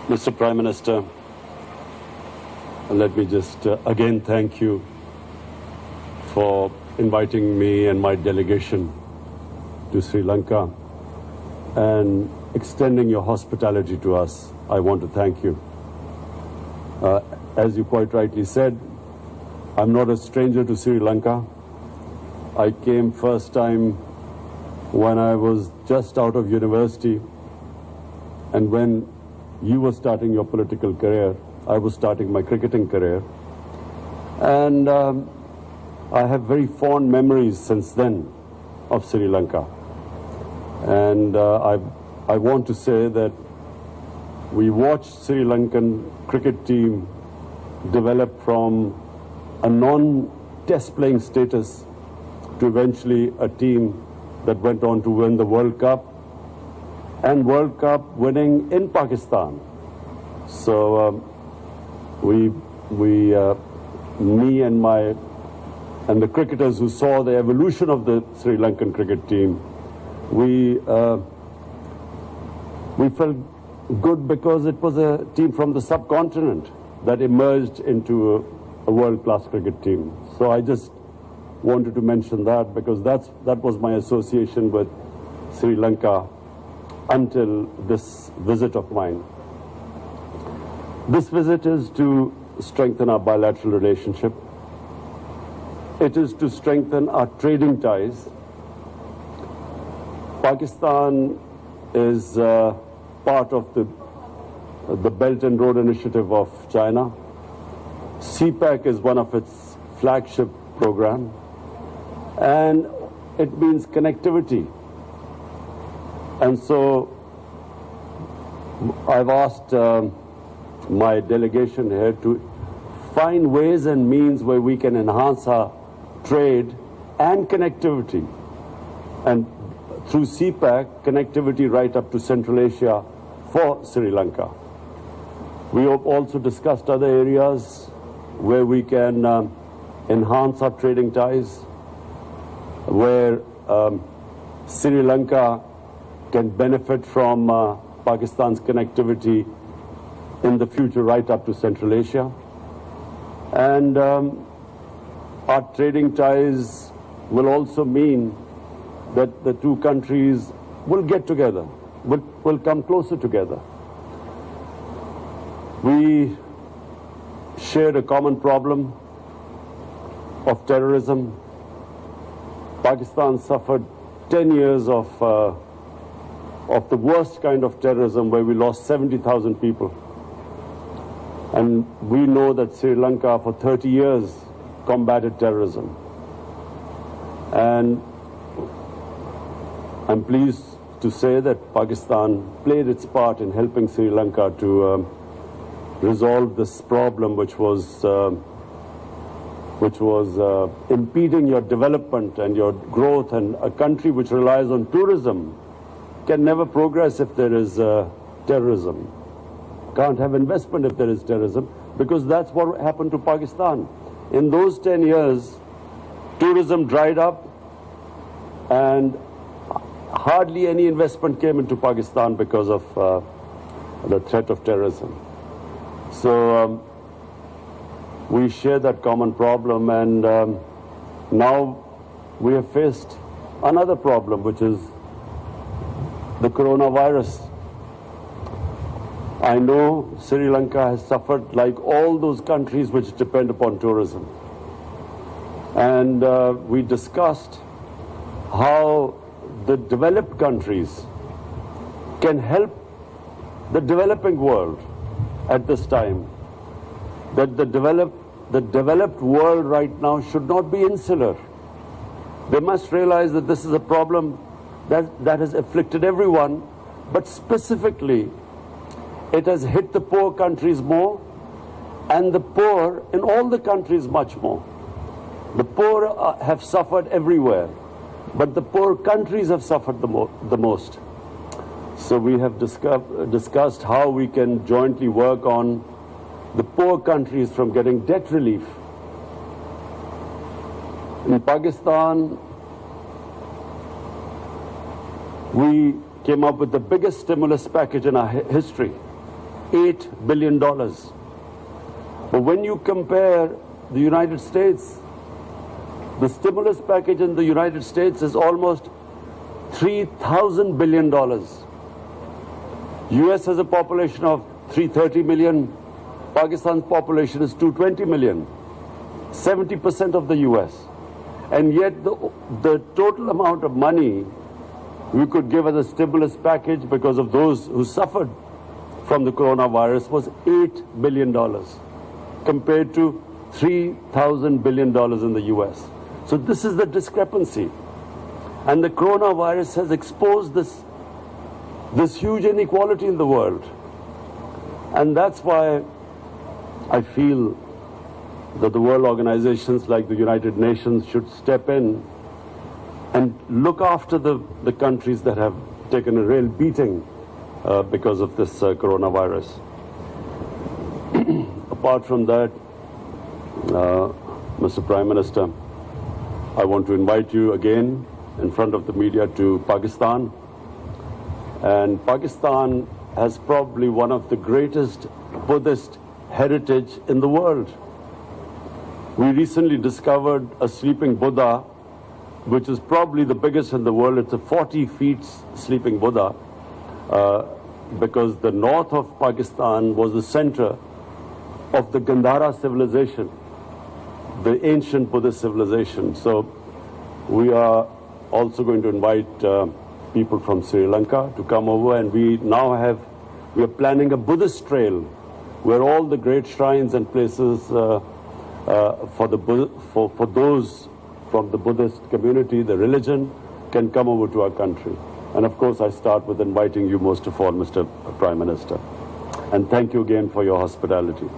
Mr. Prime Minister, let me just again thank you for inviting me and my delegation to Sri Lanka and extending your hospitality to us. I want to thank you. As you quite rightly said, I'm not a stranger to Sri Lanka. I came first time when I was just out of university, and when you were starting your political career, I was starting my cricketing career. And I have very fond memories since then of Sri Lanka. And I want to say that we watched Sri Lankan cricket team develop from a non-test playing status to eventually a team that went on to win the World Cup, and World Cup winning in Pakistan. So me and the cricketers who saw the evolution of the Sri Lankan cricket team, we felt good because it was a team from the subcontinent that emerged into a world-class cricket team. So I just wanted to mention that because that was my association with Sri Lanka until this visit of mine. This visit is to strengthen our bilateral relationship. It is to strengthen our trading ties. Pakistan is part of the Belt and Road Initiative of China. CPEC is one of its flagship program, and it means connectivity. And so I've asked my delegation here to find ways and means where we can enhance our trade and connectivity. And through CPEC, connectivity right up to Central Asia for Sri Lanka. We have also discussed other areas where we can enhance our trading ties, where Sri Lanka can benefit from Pakistan's connectivity in the future right up to Central Asia. And our trading ties will also mean that the two countries will get together, will come closer together. We shared a common problem of terrorism. Pakistan suffered 10 years of the worst kind of terrorism where we lost 70,000 people. And we know that Sri Lanka for 30 years combated terrorism. And I'm pleased to say that Pakistan played its part in helping Sri Lanka to resolve this problem which was impeding your development and your growth, and a country which relies on tourism can never progress if there is terrorism. Can't have investment if there is terrorism, because that's what happened to Pakistan. In those 10 years, tourism dried up and hardly any investment came into Pakistan because of the threat of terrorism. So we share that common problem, and now we have faced another problem, which is the coronavirus. I know Sri Lanka has suffered like all those countries which depend upon tourism. And we discussed how the developed countries can help the developing world at this time. That the developed world right now should not be insular. They must realize that this is a problem that has afflicted everyone, but specifically it has hit the poor countries more, and the poor in all the countries much more. The poor have suffered everywhere, but the poor countries have suffered the most. So we have discussed how we can jointly work on the poor countries from getting debt relief. In Pakistan, we came up with the biggest stimulus package in our history. $8 billion. But when you compare the United States, the stimulus package in the United States is almost $3,000 billion. US has a population of 330 million. Pakistan's population is 220 million. 70% of the US. And yet the total amount of money we could give as a stimulus package because of those who suffered from the coronavirus was $8 billion compared to $3,000 billion in the US. So this is the discrepancy. And the coronavirus has exposed this huge inequality in the world. And that's why I feel that the world organizations like the United Nations should step in and look after the countries that have taken a real beating because of this coronavirus. Apart from that, Mr. Prime Minister, I want to invite you again in front of the media to Pakistan. And Pakistan has probably one of the greatest Buddhist heritage in the world. We recently discovered a sleeping Buddha, which is probably the biggest in the world. It's a 40 feet sleeping Buddha, because the north of Pakistan was the center of the Gandhara civilization, the ancient Buddhist civilization. So we are also going to invite people from Sri Lanka to come over, and we are planning a Buddhist trail where all the great shrines and places for those from the Buddhist community, the religion, can come over to our country. And of course, I start with inviting you most of all, Mr. Prime Minister. And thank you again for your hospitality.